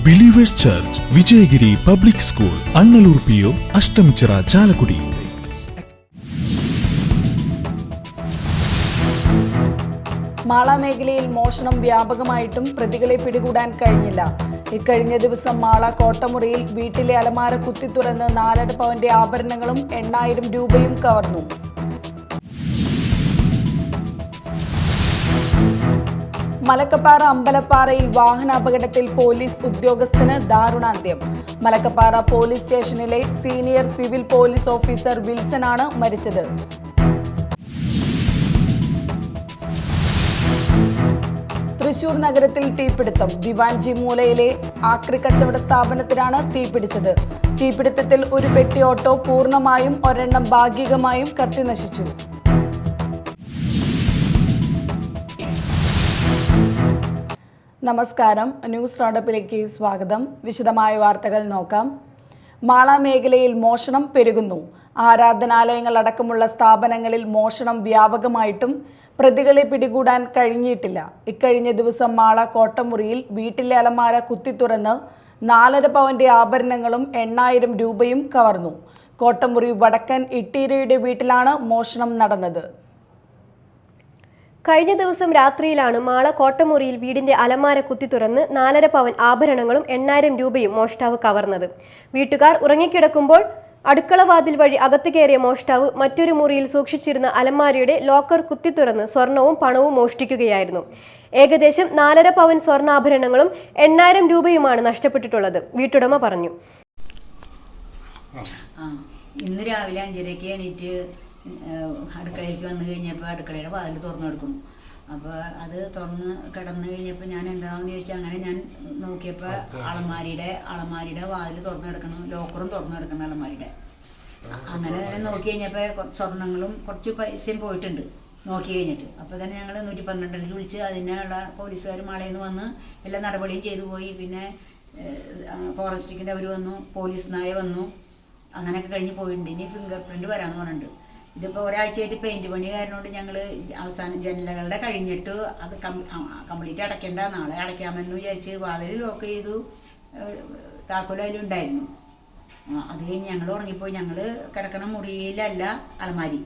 Believers church, Vijayagiri public school, Annalur PO, Ashtamichira, Chalakudy. Mala മേഖലയിൽ മോഷണം വ്യാപകമായിട്ടും പ്രതികളെ പിടികൂടാൻ കഴിഞ്ഞില്ല. ഇക്കഴിഞ്ഞ ദിവസം മാള കോട്ടമുറിയിൽ വീട്ടിലെ അലമാര കുത്തിത്തുറന്ന് 4.5 പവന്റെ ആഭരണങ്ങളും 8,000 രൂപയും കവർന്നു. മലക്കപ്പാറ അമ്പലപ്പാറയിൽ വാഹനാപകടത്തിൽ പോലീസ് ഉദ്യോഗസ്ഥന് ദാരുണാന്ത്യം. മലക്കപ്പാറ പോലീസ് സ്റ്റേഷനിലെ senior civil police officer Wilson ആണ് മരിച്ചത്. തൃശൂർ നഗരത്തിൽ തീപിടുത്തം. ദിവാൻജി മൂലയിലെ ആക്രി കച്ചവട സ്ഥാപനത്തിനാണ് തീപിടിച്ചത്. തീപിടുത്തത്തിൽ ഒരു പെട്ടി ഓട്ടോ പൂർണ്ണമായും ഒരെണ്ണം ഭാഗികമായും കത്തിനശിച്ചു. നമസ്കാരം, ന്യൂസ് റൗണ്ടപ്പിലേക്ക് സ്വാഗതം. വിശദമായ വാർത്തകൾ നോക്കാം. മാള മേഖലയിൽ മോഷണം പെരുകുന്നു. ആരാധനാലയങ്ങൾ അടക്കമുള്ള സ്ഥാപനങ്ങളിൽ മോഷണം വ്യാപകമായിട്ടും പ്രതികളെ പിടികൂടാൻ കഴിഞ്ഞിട്ടില്ല. ഇക്കഴിഞ്ഞ ദിവസം മാള കോട്ടമുറിയിൽ വീട്ടിലെ അലമാര കുത്തിത്തുറന്ന് 4.5 പവന്റെ ആഭരണങ്ങളും 8,000 രൂപയും കവർന്നു. കോട്ടമുറി വടക്കൻ ഇട്ടീരയുടെ വീട്ടിലാണ് മോഷണം നടന്നത്. കഴിഞ്ഞ ദിവസം രാത്രിയിലാണ് മാള കോട്ടമുറിയിൽ വീടിന്റെ അലമാര കുത്തിത്തുറന്ന് 4.5 പവൻ ആഭരണങ്ങളും 8,000 രൂപയും മോഷ്ടാവ് കവർന്നത്. വീട്ടുകാർ ഉറങ്ങിക്കിടക്കുമ്പോൾ അടുക്കളവാതിൽ വഴി അകത്ത് കയറിയ മോഷ്ടാവ് മറ്റൊരു മുറിയിൽ സൂക്ഷിച്ചിരുന്ന അലമാരയുടെ ലോക്കർ കുത്തിത്തുറന്ന് സ്വർണവും പണവും മോഷ്ടിക്കുകയായിരുന്നു. ഏകദേശം 4.5 പവൻ സ്വർണ്ണാഭരണങ്ങളും 8,000 രൂപയുമാണ് നഷ്ടപ്പെട്ടിട്ടുള്ളത്, വീട്ടുടമ പറഞ്ഞു. ഇന്ന് രാവിലെ 5:30 എണീറ്റ് അടുക്കളയിലേക്ക് വന്നു കഴിഞ്ഞപ്പോൾ അടുക്കളയുടെ വാതിൽ തുറന്നു കൊടുക്കുന്നു. അപ്പോൾ അത് തുറന്ന് കിടന്നു കഴിഞ്ഞപ്പോൾ ഞാൻ എന്താണെന്ന് ചോദിച്ചാൽ അങ്ങനെ ഞാൻ നോക്കിയപ്പോൾ അളമാരിയുടെ വാതിൽ തുറന്നു കിടക്കണം, ലോക്കറും തുറന്നു കിടക്കണം അളമാരിയുടെ. അങ്ങനെ തന്നെ നോക്കി കഴിഞ്ഞപ്പോൾ സ്വർണ്ണങ്ങളും കുറച്ച് പൈസയും പോയിട്ടുണ്ട് നോക്കി കഴിഞ്ഞിട്ട്. അപ്പോൾ തന്നെ ഞങ്ങൾ 112 വിളിച്ച് അതിനുള്ള പോലീസുകാർ മാളയിൽ നിന്ന് വന്ന് എല്ലാ നടപടിയും ചെയ്തു പോയി. പിന്നെ ഫോറസ്റ്റിക്കിൻ്റെ അവർ വന്നു, പോലീസ് നായ വന്നു, അങ്ങനെയൊക്കെ കഴിഞ്ഞ് പോയിട്ടുണ്ട്. ഇനി ഫിംഗർ പ്രിൻറ്റ് വരാമെന്ന് പറഞ്ഞിട്ടുണ്ട്. ഇതിപ്പോൾ ഒരാഴ്ചയായിട്ട് പെയിൻറ്റ് പണി കാരണമുണ്ട് ഞങ്ങൾ അവസാനം ജനലുകളുടെ കഴിഞ്ഞിട്ട് അത് കംപ്ലീറ്റ് അടയ്ക്കേണ്ട, നാളെ അടയ്ക്കാമെന്ന് വിചാരിച്ച് വാതിൽ ലോക്ക് ചെയ്തു, താക്കോൽ അതിലുണ്ടായിരുന്നു. അത് കഴിഞ്ഞ് ഞങ്ങൾ ഉറങ്ങിപ്പോയി. ഞങ്ങൾ കിടക്കണ മുറിയിലല്ല അലമാരി,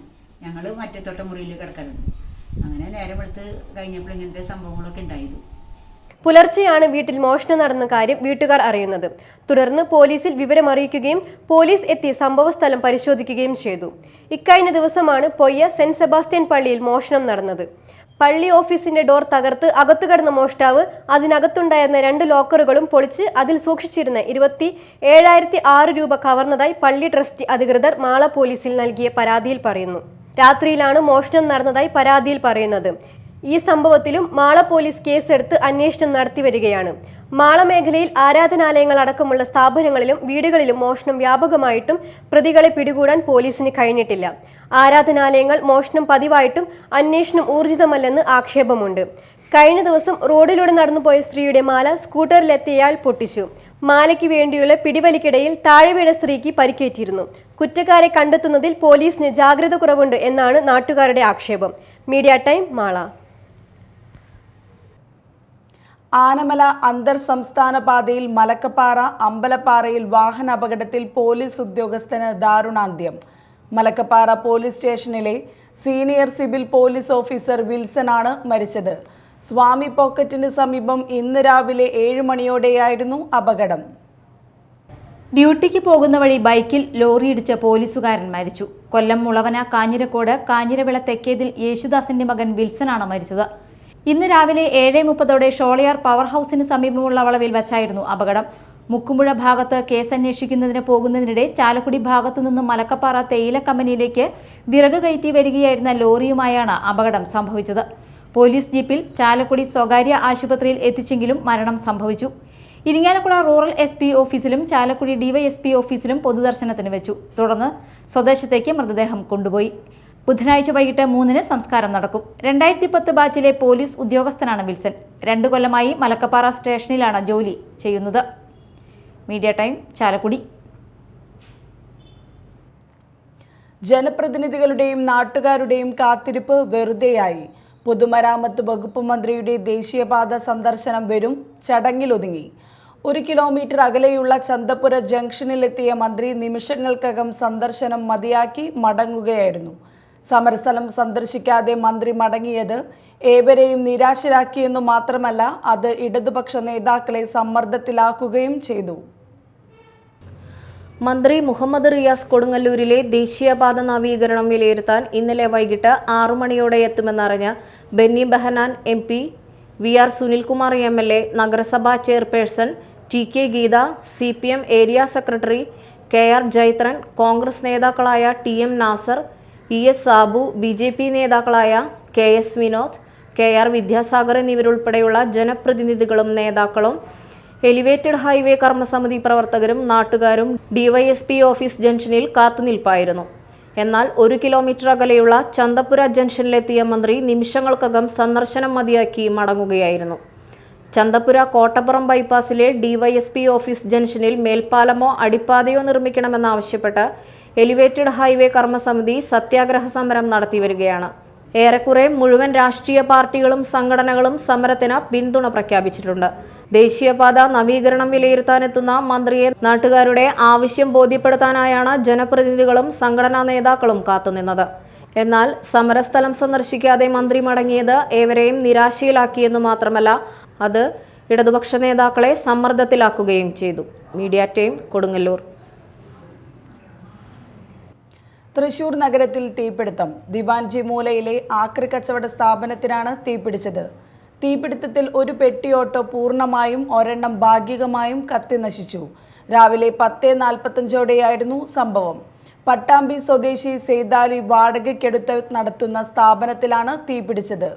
ഞങ്ങൾ മറ്റേ തൊട്ട മുറിയിൽ കിടക്കലുണ്ട്. അങ്ങനെ നേരം വെളുത്ത് കഴിഞ്ഞപ്പോൾ ഇങ്ങനത്തെ സംഭവങ്ങളൊക്കെ ഉണ്ടായത്. പുലർച്ചെയാണ് വീട്ടിൽ മോഷണം നടന്ന കാര്യം വീട്ടുകാർ അറിയുന്നത്. തുടർന്ന് പോലീസിൽ വിവരമറിയിക്കുകയും പോലീസ് എത്തി സംഭവസ്ഥലം പരിശോധിക്കുകയും ചെയ്തു. ഇക്കഴിഞ്ഞ ദിവസമാണ് പൊയ്യ സെന്റ് സെബാസ്റ്റ്യൻ പള്ളിയിൽ മോഷണം നടന്നത്. പള്ളി ഓഫീസിന്റെ ഡോർ തകർത്ത് അകത്തു കടന്ന മോഷ്ടാവ് അതിനകത്തുണ്ടായിരുന്ന 2 ലോക്കറുകളും പൊളിച്ച് അതിൽ സൂക്ഷിച്ചിരുന്ന 27,006 രൂപ കവർന്നതായി പള്ളി ട്രസ്റ്റി അധികൃതർ മാള പോലീസിൽ നൽകിയ പരാതിയിൽ പറയുന്നു. രാത്രിയിലാണ് മോഷണം നടന്നതായി പരാതിയിൽ പറയുന്നത്. ഈ സംഭവത്തിലും മാള പോലീസ് കേസെടുത്ത് അന്വേഷണം നടത്തി വരികയാണ്. മാള മേഖലയിൽ ആരാധനാലയങ്ങൾ അടക്കമുള്ള സ്ഥാപനങ്ങളിലും വീടുകളിലും മോഷണം വ്യാപകമായിട്ടും പ്രതികളെ പിടികൂടാൻ പോലീസിന് കഴിഞ്ഞിട്ടില്ല. ആരാധനാലയങ്ങൾ മോഷണം പതിവായിട്ടും അന്വേഷണം ഊർജിതമല്ലെന്ന് ആക്ഷേപമുണ്ട്. കഴിഞ്ഞ ദിവസം റോഡിലൂടെ നടന്നുപോയ സ്ത്രീയുടെ മാല സ്കൂട്ടറിലെത്തിയയാൾ പൊട്ടിച്ചു. മാലയ്ക്ക് വേണ്ടിയുള്ള പിടിവലിക്കിടയിൽ താഴെ വീണ സ്ത്രീക്ക് പരിക്കേറ്റിരുന്നു. കുറ്റക്കാരെ കണ്ടെത്തുന്നതിൽ പോലീസിന് ജാഗ്രത കുറവുണ്ട് എന്നാണ് നാട്ടുകാരുടെ ആക്ഷേപം. Media time, Mala. ആനമല അന്തർ സംസ്ഥാന പാതയിൽ മലക്കപ്പാറ അമ്പലപ്പാറയിൽ വാഹനാപകടത്തിൽ പോലീസ് ഉദ്യോഗസ്ഥന് ദാരുണാന്ത്യം. മലക്കപ്പാറ പോലീസ് സ്റ്റേഷനിലെ senior civil police officer Wilson ആണ് മരിച്ചത്. സ്വാമി പോക്കറ്റിന് സമീപം ഇന്ന് രാവിലെ 7 മണിയോടെയായിരുന്നു അപകടം. ഡ്യൂട്ടിക്ക് പോകുന്ന വഴി ബൈക്കിൽ ലോറിയിടിച്ച പോലീസുകാരൻ മരിച്ചു. കൊല്ലം മുളവന കാഞ്ഞിരക്കോട് കാഞ്ഞിരവിള തെക്കേതിൽ യേശുദാസിന്റെ മകൻ വിൽസനാണ് മരിച്ചത്. ഇന്ന് രാവിലെ 7:30 ഷോളയാർ പവർ ഹൗസിന് സമീപമുള്ള വളവിൽ വച്ചായിരുന്നു അപകടം. മുക്കുമ്പുഴ ഭാഗത്ത് കേസ് അന്വേഷിക്കുന്നതിന് പോകുന്നതിനിടെ ചാലക്കുടി ഭാഗത്തു നിന്നും മലക്കപ്പാറ തേയില കമ്പനിയിലേക്ക് വിറക് കയറ്റി വരികയായിരുന്ന ലോറിയുമായാണ് അപകടം സംഭവിച്ചത്. പോലീസ് ജീപ്പിൽ ചാലക്കുടി സ്വകാര്യ ആശുപത്രിയിൽ എത്തിച്ചെങ്കിലും മരണം സംഭവിച്ചു. ഇരിങ്ങാലക്കുട റൂറൽ SP ഓഫീസിലും ചാലക്കുടി DYSP ഓഫീസിലും പൊതുദർശനത്തിന് വെച്ചു. തുടർന്ന് സ്വദേശത്തേക്ക് മൃതദേഹം കൊണ്ടുപോയി. ബുധനാഴ്ച വൈകിട്ട് 3-ന് സംസ്കാരം നടക്കും. 2010 ബാച്ചിലെ പോലീസ് ഉദ്യോഗസ്ഥനാണ് വിൽസൺ. 2 കൊല്ലമായി മലക്കപ്പാറ സ്റ്റേഷനിലാണ് ജോലി ചെയ്യുന്നത്. Media time, Chalakudy. ജനപ്രതിനിധികളുടെയും നാട്ടുകാരുടെയും കാത്തിരിപ്പ് വെറുതെയായി. പൊതുമരാമത്ത് വകുപ്പ് മന്ത്രിയുടെ ദേശീയപാത സന്ദർശനം വെറും ചടങ്ങിലൊതുങ്ങി. 1 കിലോമീറ്റർ അകലെയുള്ള ചന്തപ്പുര ജംഗ്ഷനിലെത്തിയ മന്ത്രി നിമിഷങ്ങൾക്കകം സന്ദർശനം മതിയാക്കി മടങ്ങുകയായിരുന്നു. സമരസ്ഥലം സന്ദർശിക്കാതെ മന്ത്രി മടങ്ങിയത് ഏവരെയും നിരാശരാക്കിയെന്നു മാത്രമല്ല, അത് ഇടതുപക്ഷ നേതാക്കളെ സമ്മർദ്ദത്തിലാക്കുകയും ചെയ്തു. മന്ത്രി മുഹമ്മദ് റിയാസ് കൊടുങ്ങല്ലൂരിലെ ദേശീയപാത നവീകരണം വിലയിരുത്താൻ ഇന്നലെ വൈകിട്ട് 6 മണിയോടെ എത്തുമെന്നറിഞ്ഞ Benny Behanan MP, VR Sunilkumar MLA, നഗരസഭാ chairperson TK Geetha, CPM area secretary KR Jaithran, Congress നേതാക്കളായ TM Nasar, ES Sabu, BJP നേതാക്കളായ KS വിനോദ്, KR വിദ്യാസാഗർ എന്നിവരുൾപ്പെടെയുള്ള ജനപ്രതിനിധികളും നേതാക്കളും എലിവേറ്റഡ് ഹൈവേ കർമ്മസമിതി പ്രവർത്തകരും നാട്ടുകാരും DYSP ഓഫീസ് ജംഗ്ഷനിൽ കാത്തുനിൽപ്പായിരുന്നു. എന്നാൽ 1 കിലോമീറ്റർ അകലെയുള്ള ചന്തപ്പുര ജംഗ്ഷനിലെത്തിയ മന്ത്രി നിമിഷങ്ങൾക്കകം സന്ദർശനം മതിയാക്കി മടങ്ങുകയായിരുന്നു. ചന്തപ്പുര കോട്ടപ്പുറം ബൈപ്പാസിലെ DYSP ഓഫീസ് ജംഗ്ഷനിൽ മേൽപ്പാലമോ അടിപ്പാതയോ നിർമ്മിക്കണമെന്നാവശ്യപ്പെട്ട് എലിവേറ്റഡ് ഹൈവേ കർമ്മസമിതി സത്യാഗ്രഹ സമരം നടത്തിവരികയാണ്. ഏറെക്കുറെ മുഴുവൻ രാഷ്ട്രീയ പാർട്ടികളും സംഘടനകളും സമരത്തിന് പിന്തുണ പ്രഖ്യാപിച്ചിട്ടുണ്ട്. ദേശീയപാത നവീകരണം വിലയിരുത്താനെത്തുന്ന മന്ത്രിയെ നാട്ടുകാരുടെ ആവശ്യം ബോധ്യപ്പെടുത്താനായാണ് ജനപ്രതിനിധികളും സംഘടനാ നേതാക്കളും കാത്തുനിന്നത്. എന്നാൽ സമരസ്ഥലം സന്ദർശിക്കാതെ മന്ത്രി മടങ്ങിയത് ഏവരെയും നിരാശയിലാക്കിയെന്നു മാത്രമല്ല, അത് ഇടതുപക്ഷ നേതാക്കളെ സമ്മർദ്ദത്തിലാക്കുകയും ചെയ്തു. Media time, Kodungallur. തൃശൂർ നഗരത്തിൽ തീപിടുത്തം. ദിവാൻജി മൂലയിലെ ആക്രി കച്ചവട സ്ഥാപനത്തിനാണ് തീപിടിച്ചത്. തീപിടുത്തത്തിൽ ഒരു പെട്ടി ഓട്ടോ പൂർണ്ണമായും ഒരെണ്ണം ഭാഗികമായും കത്തി നശിച്ചു. രാവിലെ 10:45ഓടെയായിരുന്നു സംഭവം. പട്ടാമ്പി സ്വദേശി സെയ്താലി വാടകയ്ക്കെടുത്ത് നടത്തുന്ന സ്ഥാപനത്തിലാണ് തീപിടിച്ചത്.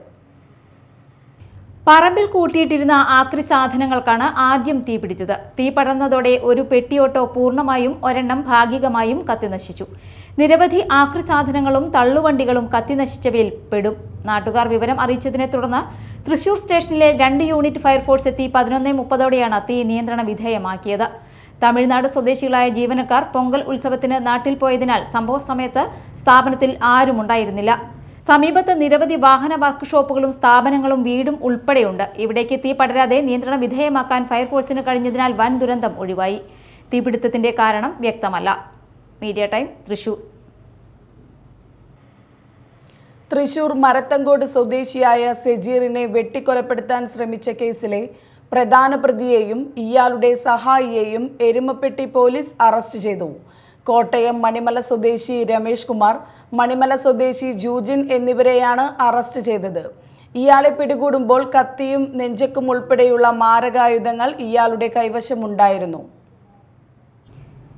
പറമ്പിൽ കൂട്ടിയിട്ടിരുന്ന ആക്രി സാധനങ്ങൾക്കാണ് ആദ്യം തീപിടിച്ചത്. തീ പടർന്നതോടെ ഒരു പെട്ടിയോട്ടോ പൂർണ്ണമായും ഒരെണ്ണം ഭാഗികമായും കത്തിനശിച്ചു. നിരവധി ആക്രി സാധനങ്ങളും തള്ളുവണ്ടികളും കത്തിനശിച്ചവയിൽ പെടും. നാട്ടുകാർ വിവരം അറിയിച്ചതിനെ തുടർന്ന് തൃശൂർ സ്റ്റേഷനിലെ 2 യൂണിറ്റ് ഫയർഫോഴ്സ് എത്തി 11:30ഓടെയാണ് തീ നിയന്ത്രണ വിധേയമാക്കിയത്. തമിഴ്നാട് സ്വദേശികളായ ജീവനക്കാർ പൊങ്കൽ ഉത്സവത്തിന് നാട്ടിൽ പോയതിനാൽ സംഭവ സമയത്ത് സ്ഥാപനത്തിൽ ആരുമുണ്ടായിരുന്നില്ല. സമീപത്ത് നിരവധി വാഹന വർക്ക്ഷോപ്പുകളും സ്ഥാപനങ്ങളും വീടും ഉൾപ്പെടെയുണ്ട്. ഇവിടേക്ക് തീ പടരാതെ നിയന്ത്രണ വിധേയമാക്കാൻ ഫയർഫോഴ്സിന് കഴിഞ്ഞതിനാൽ വൻ ദുരന്തം ഒഴിവായി. തീപിടുത്തത്തിന്റെ കാരണം വ്യക്തമല്ല. Media time, Thrissur. തൃശൂർ മരത്തങ്കോട് സ്വദേശിയായ സെജീറിനെ വെട്ടിക്കൊലപ്പെടുത്താൻ ശ്രമിച്ച കേസിലെ പ്രധാന പ്രതിയെയും ഇയാളുടെ സഹായിയെയും എരുമപ്പെട്ടി പോലീസ് അറസ്റ്റ് ചെയ്തു. കോട്ടയം മണിമല സ്വദേശി രമേഷ് കുമാർ, മണിമല സ്വദേശി ജൂജിൻ എന്നിവരെയാണ് അറസ്റ്റ് ചെയ്തത്. ഇയാളെ പിടികൂടുമ്പോൾ കത്തിയും നെഞ്ചക്കും ഉൾപ്പെടെയുള്ള മാരകായുധങ്ങൾ ഇയാളുടെ കൈവശമുണ്ടായിരുന്നു.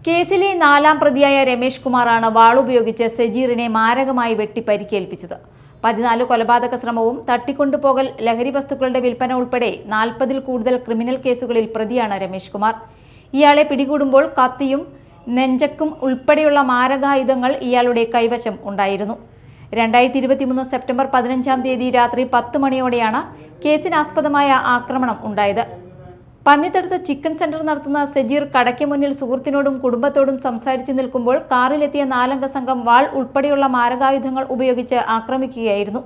കേസിലെ 4ാം പ്രതിയായ രമേഷ് കുമാറാണ് വാളുപയോഗിച്ച് സെജീറിനെ മാരകമായി വെട്ടി പരിക്കേൽപ്പിച്ചത്. 14 കൊലപാതക ശ്രമവും തട്ടിക്കൊണ്ടുപോകൽ, ലഹരി വസ്തുക്കളുടെ വിൽപ്പന ഉൾപ്പെടെ 40ൽ കൂടുതൽ ക്രിമിനൽ കേസുകളിൽ പ്രതിയാണ് രമേഷ് കുമാർ. ഇയാളെ പിടികൂടുമ്പോൾ കത്തിയും നെഞ്ചക്കും ഉൾപ്പെടെയുള്ള മാരകായുധങ്ങൾ ഇയാളുടെ കൈവശം ഉണ്ടായിരുന്നു. 2023 സെപ്റ്റംബർ 15-ാം തീയതി രാത്രി 10 മണിയോടെയാണ് കേസിനാസ്പദമായ ആക്രമണം ഉണ്ടായത്. പന്നിത്തടുത്ത് ചിക്കൻ സെന്റർ നടത്തുന്ന സെജീർ കടയ്ക്ക് മുന്നിൽ സുഹൃത്തിനോടും കുടുംബത്തോടും സംസാരിച്ചു നിൽക്കുമ്പോൾ കാറിലെത്തിയ 4 അംഗ സംഘം വാൾ ഉൾപ്പെടെയുള്ള മാരകായുധങ്ങൾ ഉപയോഗിച്ച് ആക്രമിക്കുകയായിരുന്നു.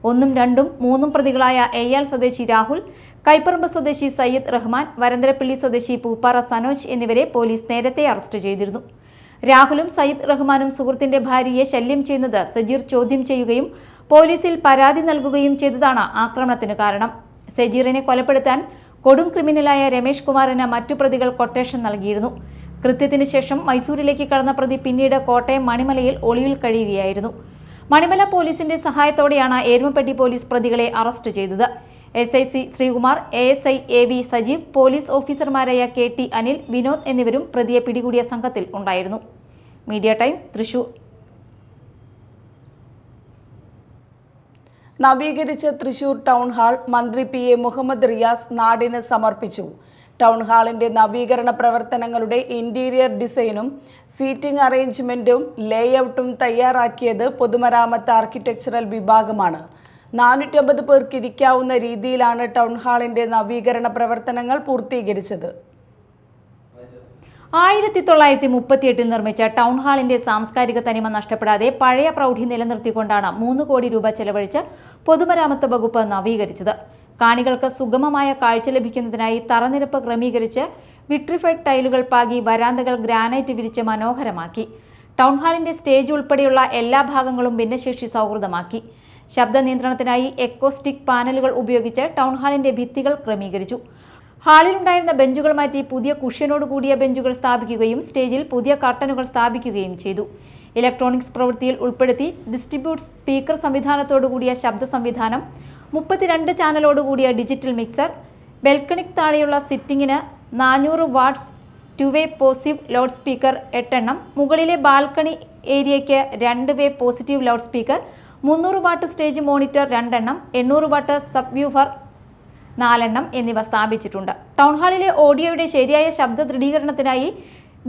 1ഉം 2ഉം 3ഉം പ്രതികളായ എയ്യാൽ സ്വദേശി രാഹുൽ, കൈപ്പറമ്പ് സ്വദേശി സയ്യിദ് റഹ്മാൻ, വരന്തരപ്പള്ളി സ്വദേശി പൂപ്പാറ സനോജ് എന്നിവരെ പോലീസ് നേരത്തെ അറസ്റ്റ് ചെയ്തിരുന്നു. രാഹുലും സയ്യിദ് റഹ്മാനും സുഹൃത്തിന്റെ ഭാര്യയെ ശല്യം ചെയ്യുന്നത് സജീർ ചോദ്യം ചെയ്യുകയും പോലീസിൽ പരാതി നൽകുകയും ചെയ്തതാണ് ആക്രമണത്തിന് കാരണം. സജീറിനെ കൊലപ്പെടുത്താൻ കൊടും ക്രിമിനലായ രമേഷ് കുമാറിന് മറ്റു പ്രതികൾ കൊട്ടേഷൻ നൽകിയിരുന്നു. കൃത്യത്തിന് ശേഷം മൈസൂരിലേക്ക് കടന്ന പ്രതി പിന്നീട് കോട്ടയം മണിമലയിൽ ഒളിവിൽ കഴിയുകയായിരുന്നു. മണിമല പോലീസിന്റെ സഹായത്തോടെയാണ് എരുമപ്പെട്ടി പോലീസ് പ്രതികളെ അറസ്റ്റ് ചെയ്തത്. SIC Sreekumar, ASI AV Sajeev, police ഓഫീസർമാരായ KT അനിൽ, വിനോദ് എന്നിവരും പ്രതിയെ പിടികൂടിയ സംഘത്തിൽ ഉണ്ടായിരുന്നു. Media time, Thrissur. നവീകരിച്ച തൃശൂർ ടൗൺ ഹാൾ മന്ത്രി PA മുഹമ്മദ് റിയാസ് നാടിന് സമർപ്പിച്ചു. ടൗൺ ഹാളിന്റെ നവീകരണ പ്രവർത്തനങ്ങളുടെ ഇന്റീരിയർ ഡിസൈനും സീറ്റിംഗ് അറേഞ്ച്മെന്റും ലേഔട്ടും തയ്യാറാക്കിയത് പൊതുമരാമത്ത് ആർക്കിടെക്ചറൽ വിഭാഗമാണ്. 450 പേർക്ക് ഇരിക്കാവുന്ന രീതിയിലാണ് ടൗൺ ഹാളിന്റെ നവീകരണ പ്രവർത്തനങ്ങൾ പൂർത്തീകരിച്ചത്. 1938 നിർമ്മിച്ച ടൗൺ ഹാളിന്റെ സാംസ്കാരിക തനിമ നഷ്ടപ്പെടാതെ പഴയ പ്രൗഢി നിലനിർത്തിക്കൊണ്ടാണ് 3 കോടി രൂപ ചെലവഴിച്ച് പൊതുമരാമത്ത് വകുപ്പ് നവീകരിച്ചത്. കാണികൾക്ക് സുഗമമായ കാഴ്ച ലഭിക്കുന്നതിനായി തറനിരപ്പ് ക്രമീകരിച്ച് വിട്രിഫൈഡ് ടൈലുകൾ പാകി വരാന്തകൾ ഗ്രാനൈറ്റ് വിരിച്ച് മനോഹരമാക്കി. ടൗൺ ഹാളിന്റെ സ്റ്റേജ് ഉൾപ്പെടെയുള്ള എല്ലാ ഭാഗങ്ങളും ഭിന്നശേഷി സൗഹൃദമാക്കി. ശബ്ദ നിയന്ത്രണത്തിനായി എക്കോസ്റ്റിക് പാനലുകൾ ഉപയോഗിച്ച് ടൗൺ ഹാളിന്റെ ഭിത്തികൾ ക്രമീകരിച്ചു. ഹാളിലുണ്ടായിരുന്ന ബെഞ്ചുകൾ മാറ്റി പുതിയ കുഷ്യനോട് കൂടിയ ബെഞ്ചുകൾ സ്ഥാപിക്കുകയും സ്റ്റേജിൽ പുതിയ കർട്ടനുകൾ സ്ഥാപിക്കുകയും ചെയ്തു. ഇലക്ട്രോണിക്സ് പ്രവൃത്തിയിൽ ഉൾപ്പെടുത്തി ഡിസ്ട്രിബ്യൂട്ട് സ്പീക്കർ സംവിധാനത്തോടുകൂടിയ ശബ്ദ സംവിധാനം, 32 ചാനലോടുകൂടിയ ഡിജിറ്റൽ മിക്സർ, ബെൽക്കണിക്ക് താഴെയുള്ള സിറ്റിംഗിന് 400 watts two way positive loud speaker 8 എണ്ണം, മുകളിലെ ബാൽക്കണി ഏരിയയ്ക്ക് two way positive loud speaker, 300 watt stage monitor 2 എണ്ണം, 800 വാട്ട് സബ്വൂഫർ 4 എണ്ണം എന്നിവ സ്ഥാപിച്ചിട്ടുണ്ട്. ടൗൺ ഹാളിലെ ഓഡിയോയുടെ ശരിയായ ശബ്ദ ദൃഢീകരണത്തിനായി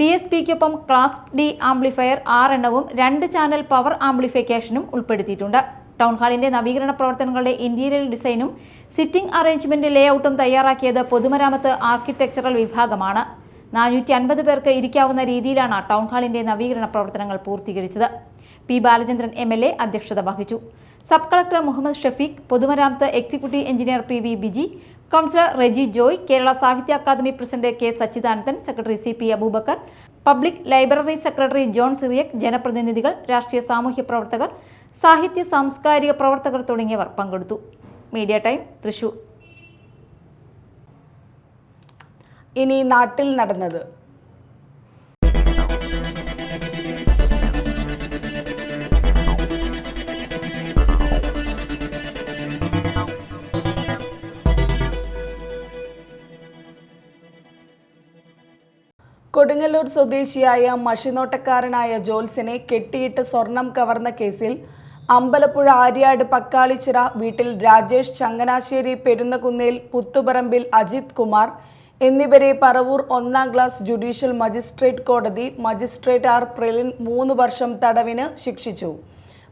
DSPക്കൊപ്പം ക്ലാസ് D ആംപ്ലിഫയർ 6 എണ്ണവും 2 ചാനൽ പവർ ആംപ്ലിഫിക്കേഷനും ഉൾപ്പെടുത്തിയിട്ടുണ്ട്. ടൗൺ ഹാളിന്റെ നവീകരണ പ്രവർത്തനങ്ങളുടെ ഇന്റീരിയർ ഡിസൈനും സിറ്റിംഗ് അറേഞ്ച്മെന്റ് ലേഔട്ടും തയ്യാറാക്കിയത് പൊതുമരാമത്ത് ആർക്കിടെക്ചറൽ വിഭാഗമാണ്. 450 പേർക്ക് ഇരിക്കാവുന്ന രീതിയിലാണ് ടൗൺ ഹാളിന്റെ നവീകരണ പ്രവർത്തനങ്ങൾ പൂർത്തീകരിച്ചത്. പി ബാലചന്ദ്രൻ MLA അധ്യക്ഷത വഹിച്ചു. സബ് കളക്ടർ മുഹമ്മദ് ഷഫീഖ്, പൊതുമരാമത്ത് executive engineer PV Biji, councillor Reji Joy, Kerala Sahitya Akademi president K Sachidanandan, secretary CP Abubakar, public library secretary John Cyriac, ജനപ്രതിനിധികൾ, രാഷ്ട്രീയ സാമൂഹ്യ പ്രവർത്തകർ, സാഹിത്യ സാംസ്കാരിക പ്രവർത്തകർ തുടങ്ങിയവർ പങ്കെടുത്തു. Media time, Thrissur. ഇനി നാട്ടിൽ നടന്നത്. കൊടുങ്ങല്ലൂർ സ്വദേശിയായ മഷിനോട്ടക്കാരനായ ജോൽസിനെ കെട്ടിയിട്ട് സ്വർണം കവർന്ന കേസിൽ അമ്പലപ്പുഴ ആര്യാട് പക്കാളിച്ചിറ വീട്ടിൽ രാജേഷ്, ചങ്ങനാശ്ശേരി പെരുന്നകുന്നേൽ പുത്തുപറമ്പിൽ അജിത് കുമാർ എന്നിവരെ പറവൂർ 1ാം ക്ലാസ് ജുഡീഷ്യൽ മജിസ്ട്രേറ്റ് കോടതി മജിസ്ട്രേറ്റ് R പ്രിലിൻ 3 വർഷം തടവിന് ശിക്ഷിച്ചു.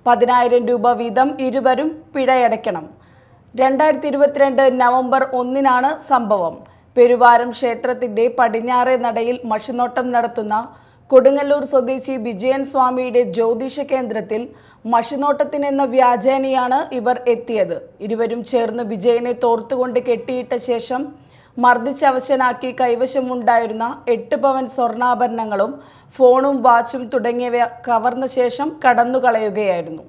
10,000 രൂപ വീതം ഇരുവരും പിഴയടയ്ക്കണം. 2022 നവംബർ 1-നാണ് സംഭവം. പെരുവാരം ക്ഷേത്രത്തിന്റെ പടിഞ്ഞാറേ നടയിൽ മഷിനോട്ടം നടത്തുന്ന കൊടുങ്ങല്ലൂർ സ്വദേശി വിജയൻ സ്വാമിയുടെ ജ്യോതിഷ കേന്ദ്രത്തിൽ മഷിനോട്ടത്തിനെന്ന വ്യാജേനയാണ് ഇവർ എത്തിയത്. ഇരുവരും ചേർന്ന് വിജയനെ തോർത്തുകൊണ്ട് കെട്ടിയിട്ട ശേഷം മർദ്ദിച്ചവശനാക്കി കൈവശമുണ്ടായിരുന്ന 8 പവൻ സ്വർണ്ണാഭരണങ്ങളും ഫോണും വാച്ചും തുടങ്ങിയവ കവർന്ന ശേഷം കടന്നുകളയുകയായിരുന്നു.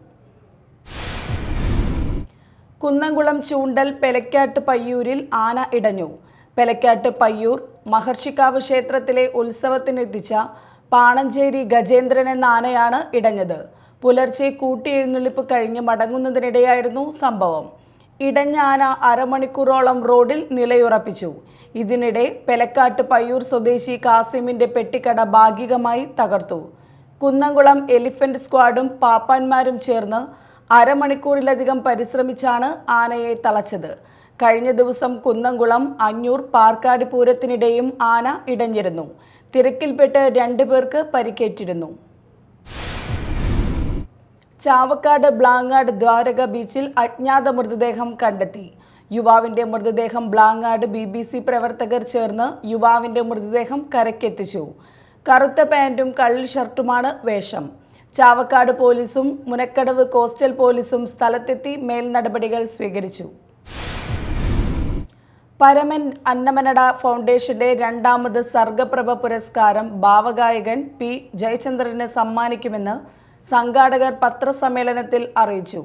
കുന്നംകുളം ചൂണ്ടൽ പെലക്കാട്ട് പയ്യൂരിൽ ആന ഇടഞ്ഞു. പെലക്കാട്ട് പയ്യൂർ മഹർഷിക്കാവ് ക്ഷേത്രത്തിലെ ഉത്സവത്തിനെത്തിച്ച പാണഞ്ചേരി ഗജേന്ദ്രൻ എന്ന ആനയാണ് ഇടഞ്ഞത്. പുലർച്ചെ കൂട്ടിയെഴുന്നള്ളിപ്പ് കഴിഞ്ഞ് മടങ്ങുന്നതിനിടെയായിരുന്നു സംഭവം. ഇടഞ്ഞ ആന അരമണിക്കൂറോളം റോഡിൽ നിലയുറപ്പിച്ചു. ഇതിനിടെ പെലക്കാട്ട് പയ്യൂർ സ്വദേശി കാസിമിന്റെ പെട്ടിക്കട ഭാഗികമായി തകർത്തു. കുന്നംകുളം എലിഫന്റ് സ്ക്വാഡും പാപ്പാന്മാരും ചേർന്ന് അരമണിക്കൂറിലധികം പരിശ്രമിച്ചാണ് ആനയെ തളച്ചത്. കഴിഞ്ഞ ദിവസം കുന്നംകുളം അഞ്ഞൂർ പാർക്കാട് പൂരത്തിനിടെയും ആന ഇടഞ്ഞിരുന്നു. തിരക്കിൽപ്പെട്ട് 2 പേർക്ക് പരിക്കേറ്റിരുന്നു. ചാവക്കാട് ബ്ലാങ്ങാട് ദ്വാരക ബീച്ചിൽ അജ്ഞാത മൃതദേഹം കണ്ടെത്തി. യുവാവിന്റെ മൃതദേഹം ബ്ലാങ്ങാട് BBC പ്രവർത്തകർ ചേർന്ന് യുവാവിന്റെ മൃതദേഹം കരക്കെത്തിച്ചു. കറുത്ത പാന്റും കള്ളി ഷർട്ടുമാണ് വേഷം. ചാവക്കാട് പോലീസും മുനക്കടവ് കോസ്റ്റൽ പോലീസും സ്ഥലത്തെത്തി മേൽ നടപടികൾ സ്വീകരിച്ചു. പരമൻ അന്നമനട ഫൗണ്ടേഷന്റെ 2ാമത് സർഗപ്രഭ പുരസ്കാരം ഭാവഗായകൻ P ജയചന്ദ്രന് സമ്മാനിക്കുമെന്ന് സംഘാടകർ പത്രസമ്മേളനത്തിൽ അറിയിച്ചു.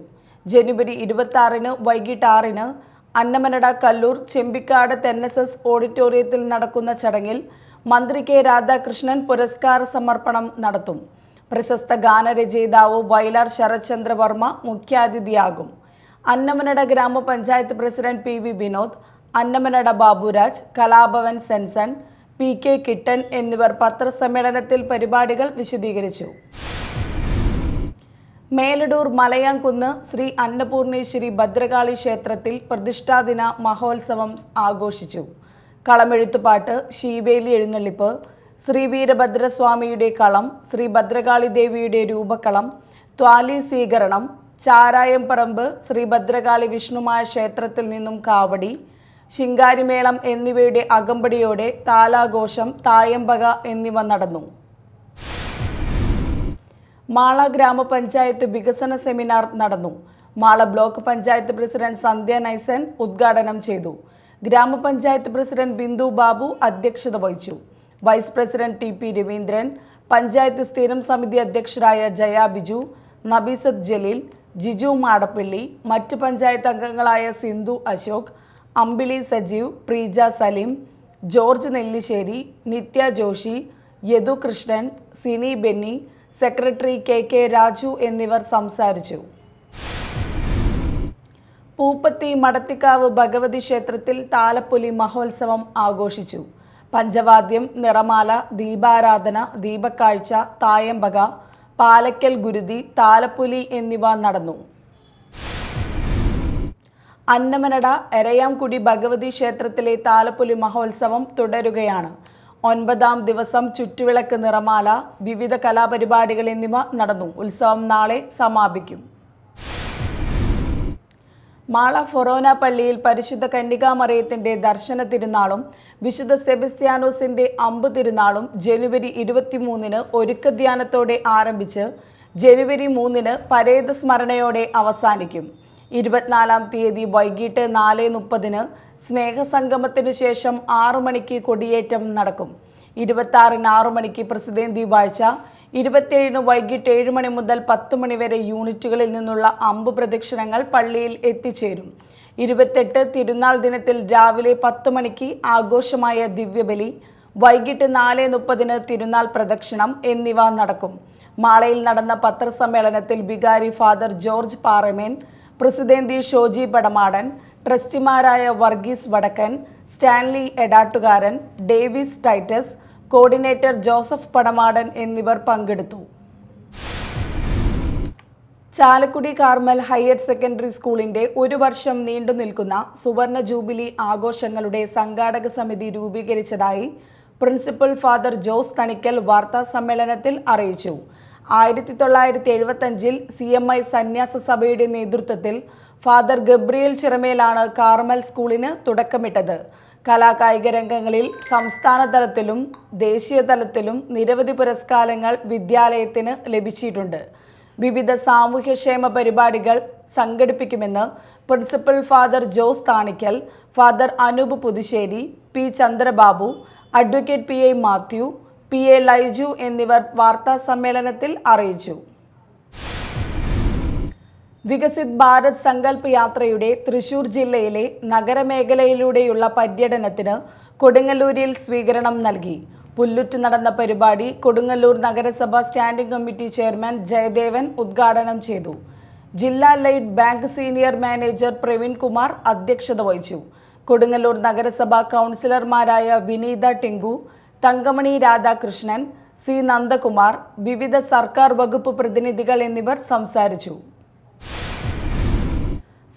ജനുവരി 26-ന് വൈകിട്ട് 6-ന് അന്നമനട കല്ലൂർ ചെമ്പിക്കാട് NSS ഓഡിറ്റോറിയത്തിൽ നടക്കുന്ന ചടങ്ങിൽ മന്ത്രി K രാധാകൃഷ്ണൻ പുരസ്കാര സമർപ്പണം നടത്തും. പ്രശസ്ത ഗാനരചയിതാവ് വയലാർ ശരത്ചന്ദ്ര വർമ്മ മുഖ്യാതിഥിയാകും. Annamanada gramapanchayat president PV Binod, Annamanada Baburaj, Kalabhavan Senson, PK Kittan എന്നിവർ പത്രസമ്മേളനത്തിൽ പരിപാടികൾ വിശദീകരിച്ചു. മേലടൂർ മലയാംകുന്ന് ശ്രീ അന്നപൂർണേശ്വരി ഭദ്രകാളി ക്ഷേത്രത്തിൽ പ്രതിഷ്ഠാദിന മഹോത്സവം ആഘോഷിച്ചു. കളമെഴുത്തുപാട്ട്, ശീവേലി എഴുന്നള്ളിപ്പ്, ശ്രീ വീരഭദ്രസ്വാമിയുടെ കളം, ശ്രീ ഭദ്രകാളി ദേവിയുടെ രൂപക്കളം, ത്വാലി സ്വീകരണം, ചാരായം പറമ്പ്, ശ്രീ ഭദ്രകാളി വിഷ്ണുമായ ക്ഷേത്രത്തിൽ നിന്നും കാവടി, ശിങ്കാരിമേളം എന്നിവയുടെ അകമ്പടിയോടെ താലാഘോഷം, തായമ്പക എന്നിവ നടന്നു. മാള ഗ്രാമപഞ്ചായത്ത് വികസന സെമിനാർ നടന്നു. മാള ബ്ലോക്ക് പഞ്ചായത്ത് പ്രസിഡന്റ് സന്ധ്യ നൈസൻ ഉദ്ഘാടനം ചെയ്തു. ഗ്രാമപഞ്ചായത്ത് പ്രസിഡന്റ് ബിന്ദു ബാബു അധ്യക്ഷത വഹിച്ചു. Vice president T P. Raveendran, panchayat സ്ഥിരം സമിതി അധ്യക്ഷരായ ജയ ബിജു, നബീസത്ത് ജലീൽ, ജിജു മാടപ്പള്ളി, മറ്റ് പഞ്ചായത്ത് അംഗങ്ങളായ സിന്ധു അശോക്, അമ്പിളി സജീവ്, പ്രീജ സലീം, ജോർജ് നെല്ലിശ്ശേരി, നിത്യ ജോഷി, യദു കൃഷ്ണൻ, സിനി ബെന്നി, സെക്രട്ടറി കെ രാജു എന്നിവർ സംസാരിച്ചു. പൂപ്പത്തി മടത്തിക്കാവ് ഭഗവതി ക്ഷേത്രത്തിൽ താലപ്പൊലി മഹോത്സവം ആഘോഷിച്ചു. പഞ്ചവാദ്യം, നിറമാല, ദീപാരാധന, ദീപക്കാഴ്ച, തായമ്പക, പാലക്കൽ ഗുരുതി, താലപ്പൊലി എന്നിവ നടന്നു. അന്നമനട എരയാംകുടി ഭഗവതി ക്ഷേത്രത്തിലെ താലപ്പൊലി മഹോത്സവം തുടരുകയാണ്. 9ാം ദിവസം ചുറ്റുവിളക്ക്, നിറമാല, വിവിധ കലാപരിപാടികൾ എന്നിവ നടന്നു. ഉത്സവം നാളെ സമാപിക്കും. മാള ഫൊറോന പള്ളിയിൽ പരിശുദ്ധ കന്യകാമറിയത്തിന്റെ ദർശന തിരുനാളും വിശുദ്ധ സെബസ്ത്യാനോസിന്റെ അമ്പ് തിരുനാളും ജനുവരി 23-ന് ഒരുക്കധ്യാനത്തോടെ ആരംഭിച്ച് ജനുവരി 3-ന് പരേത സ്മരണയോടെ അവസാനിക്കും. 24-ാം തീയതി വൈകിട്ട് 4:30-ന് സ്നേഹസംഗമത്തിനു ശേഷം 6 മണിക്ക് കൊടിയേറ്റം നടക്കും. 26-ന് 6 മണിക്ക് പ്രസിദ്ധേന്തി വാഴ്ച, 27-ന് വൈകിട്ട് 7 മണി മുതൽ 10 മണി വരെ യൂണിറ്റുകളിൽ നിന്നുള്ള അമ്പ് പ്രദക്ഷിണങ്ങൾ പള്ളിയിൽ എത്തിച്ചേരും. 28 തിരുനാൾ ദിനത്തിൽ രാവിലെ 10 മണിക്ക് ആഘോഷമായ ദിവ്യബലി, വൈകിട്ട് 4:30-ന് തിരുനാൾ പ്രദക്ഷിണം എന്നിവ നടക്കും. മാളയിൽ നടന്ന പത്രസമ്മേളനത്തിൽ വികാരി ഫാദർ ജോർജ് പാറമേൻ, പ്രസിദ്ധേന്തി ഷോജി പടമാടൻ, ട്രസ്റ്റിമാരായ വർഗീസ് വടക്കൻ, Stanley Edattukaran, Davis Titus, coordinator Joseph Padamadan എന്നിവർ പങ്കെടുത്തു. ചാലക്കുടി കാർമൽ ഹയർ സെക്കൻഡറി സ്കൂളിന്റെ 1 വർഷം നീണ്ടു നിൽക്കുന്ന സുവർണ ജൂബിലി ആഘോഷങ്ങളുടെ സംഘാടക സമിതി രൂപീകരിച്ചതായി പ്രിൻസിപ്പൽ ഫാദർ ജോസ് തണിക്കൽ വാർത്താ സമ്മേളനത്തിൽ അറിയിച്ചു. 1975-ൽ CMI സന്യാസ സഭയുടെ നേതൃത്വത്തിൽ ഫാദർ ഗബ്രിയേൽ ചിറമേലാണ് കാർമൽ സ്കൂളിന് തുടക്കമിട്ടത്. കലാകായിക രംഗങ്ങളിൽ സംസ്ഥാന തലത്തിലും ദേശീയ തലത്തിലും നിരവധി പുരസ്കാരങ്ങൾ വിദ്യാലയത്തിന് ലഭിച്ചിട്ടുണ്ട്. വിവിധ സാമൂഹ്യക്ഷേമ പരിപാടികൾ സംഘടിപ്പിക്കുമെന്ന് principal father Jose Thanikkal, father Anoop Puthussery, P Chandrababu, advocate PA Mathew, PA Laiju എന്നിവർ വാർത്താ സമ്മേളനത്തിൽ അറിയിച്ചു. വികസിത് ഭാരത് സങ്കല്പ് യാത്രയുടെ തൃശൂർ ജില്ലയിലെ നഗരമേഖലയിലൂടെയുള്ള പര്യടനത്തിന് കൊടുങ്ങല്ലൂരിൽ സ്വീകരണം നൽകി. പുല്ലുറ്റ് നടന്ന പരിപാടി കൊടുങ്ങല്ലൂർ നഗരസഭ സ്റ്റാൻഡിംഗ് കമ്മിറ്റി ചെയർമാൻ ജയദേവൻ ഉദ്ഘാടനം ചെയ്തു. ജില്ലാ light bank senior manager Praveen Kumar അധ്യക്ഷത വഹിച്ചു. കൊടുങ്ങല്ലൂർ നഗരസഭ കൗൺസിലർമാരായ വിനീത ടിങ്കു, തങ്കമണി രാധാകൃഷ്ണൻ, C നന്ദകുമാർ, വിവിധ സർക്കാർ വകുപ്പ് പ്രതിനിധികൾ എന്നിവർ സംസാരിച്ചു.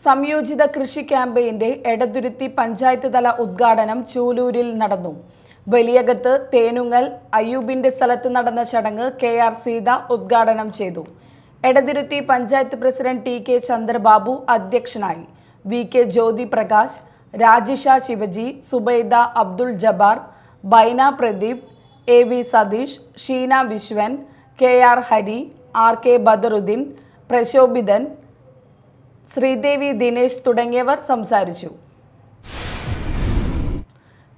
സംയോജിത കൃഷി ക്യാമ്പയിന്റെ എടതുരുത്തി പഞ്ചായത്ത് തല ഉദ്ഘാടനം ചൂലൂരിൽ നടന്നു. വലിയകത്ത് തേനുങ്ങൽ അയ്യൂബിന്റെ സ്ഥലത്ത് നടന്ന ചടങ്ങ് KR സീത ഉദ്ഘാടനം ചെയ്തു. എടതുരുത്തി പഞ്ചായത്ത് പ്രസിഡന്റ് TK ചന്ദ്രബാബു അധ്യക്ഷനായി. VK ജ്യോതി പ്രകാശ്, രാജിഷ ശിവജി, സുബൈദ അബ്ദുൾ ജബ്ബാർ, ബൈന Pradeep, AV Satheesh, Sheena Viswan, KR Hari, RK Badaruddin, Prashobhithan, Sridevi Dinesh തുടങ്ങിയവർ സംസാരിച്ചു.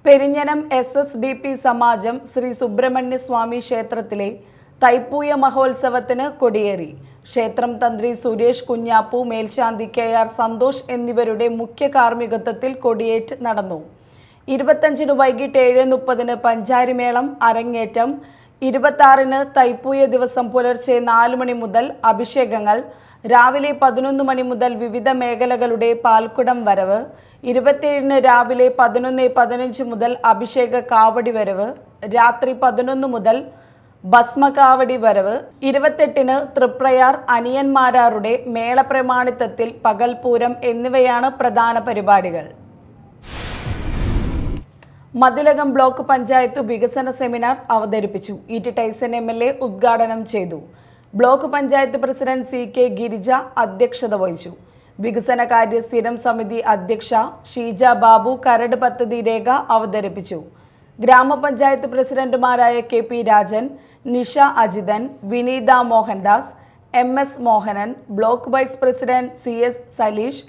പെരിഞ്ഞനം SSDP സമാജം ശ്രീ സുബ്രഹ്മണ്യ സ്വാമി ക്ഷേത്രത്തിലെ തൈപ്പൂയ മഹോത്സവത്തിന് കൊടിയേറി. ക്ഷേത്രം തന്ത്രി സുരേഷ് കുഞ്ഞാപ്പു, മേൽശാന്തി KR സന്തോഷ് എന്നിവരുടെ മുഖ്യ കാർമ്മികത്വത്തിൽ കൊടിയേറ്റ് നടന്നു. 25-ന് വൈകിട്ട് 7:30-ന് പഞ്ചാരിമേളം അരങ്ങേറ്റം. 26-ന് തൈപ്പൂയ ദിവസം പുലർച്ചെ 4 മണി മുതൽ അഭിഷേകങ്ങൾ. രാവിലെ 11 മണി മുതൽ വിവിധ മേഖലകളുടെ പാൽക്കുടം വരവ്. 27-ന് രാവിലെ 11:15 മുതൽ അഭിഷേക കാവടി വരവ്. രാത്രി 11 മുതൽ ഭസ്മകാവടി വരവ്. 28-ന് തൃപ്രയാർ അനിയന്മാരാരുടെ മേളപ്രമാണിത്വത്തിൽ പകൽപൂരം എന്നിവയാണ് പ്രധാന പരിപാടികൾ. മതിലകം ബ്ലോക്ക് പഞ്ചായത്ത് വികസന സെമിനാർ അവതരിപ്പിച്ചു. E.T. ടൈസൺ MLA ഉദ്ഘാടനം ചെയ്തു. Block panchayat president CK Girija അധ്യക്ഷത വഹിച്ചു. വികസനകാര്യ സ്ഥിരം സമിതി അധ്യക്ഷ ഷീജ ബാബു കരട് പദ്ധതി രേഖ അവതരിപ്പിച്ചു. ഗ്രാമപഞ്ചായത്ത് പ്രസിഡന്റുമാരായ KP Rajan, Nisha Ajithan, Vineetha Mohandas, MS Mohanan, block vice president CS Saleesh,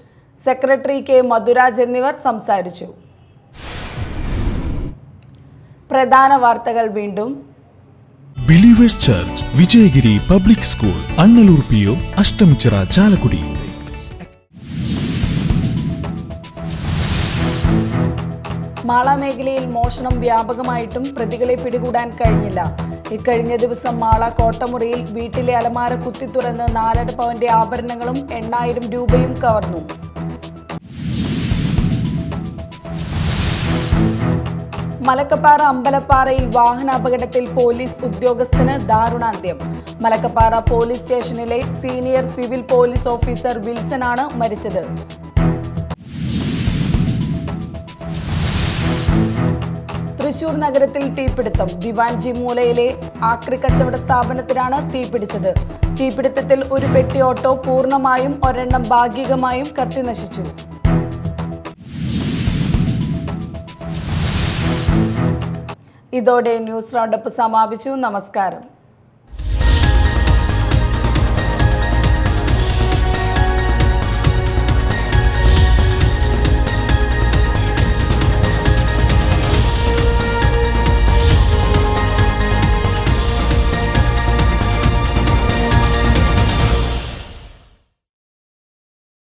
secretary K Madhuraj എന്നിവർ സംസാരിച്ചു. പ്രധാന വാർത്തകൾ വീണ്ടും. Believers church, Vijayagiri public school, Annalur PO, Ashtamichira, Chalakudy. Mala മേഖലയിൽ മോഷണം വ്യാപകമായിട്ടും പ്രതികളെ പിടികൂടാൻ കഴിഞ്ഞില്ല. ഇക്കഴിഞ്ഞ ദിവസം മാള കോട്ടമുറിയിൽ വീട്ടിലെ അലമാര കുത്തി തുറന്ന് 4.5 പവന്റെ ആഭരണങ്ങളും 8000 രൂപയും കവർന്നു. മലക്കപ്പാറ അമ്പലപ്പാറയിൽ വാഹനാപകടത്തിൽ പോലീസ് ഉദ്യോഗസ്ഥന് ദാരുണാന്ത്യം. മലക്കപ്പാറ പോലീസ് സ്റ്റേഷനിലെ സീനിയർ സിവിൽ പോലീസ് ഓഫീസർ വിൽസനാണ് മരിച്ചത്. തൃശൂർ നഗരത്തിൽ തീപിടുത്തം. ദിവാൻജി മൂലയിലെ ആക്രി കച്ചവട സ്ഥാപനത്തിനാണ് തീപിടിച്ചത്. തീപിടുത്തത്തിൽ ഒരു പെട്ടി ഓട്ടോ പൂർണ്ണമായും ഒരെണ്ണം ഭാഗികമായും കത്തിനശിച്ചു. ഇതോടെ ന്യൂസ് റൗണ്ടപ്പ് സമാപിച്ചു. നമസ്കാരം.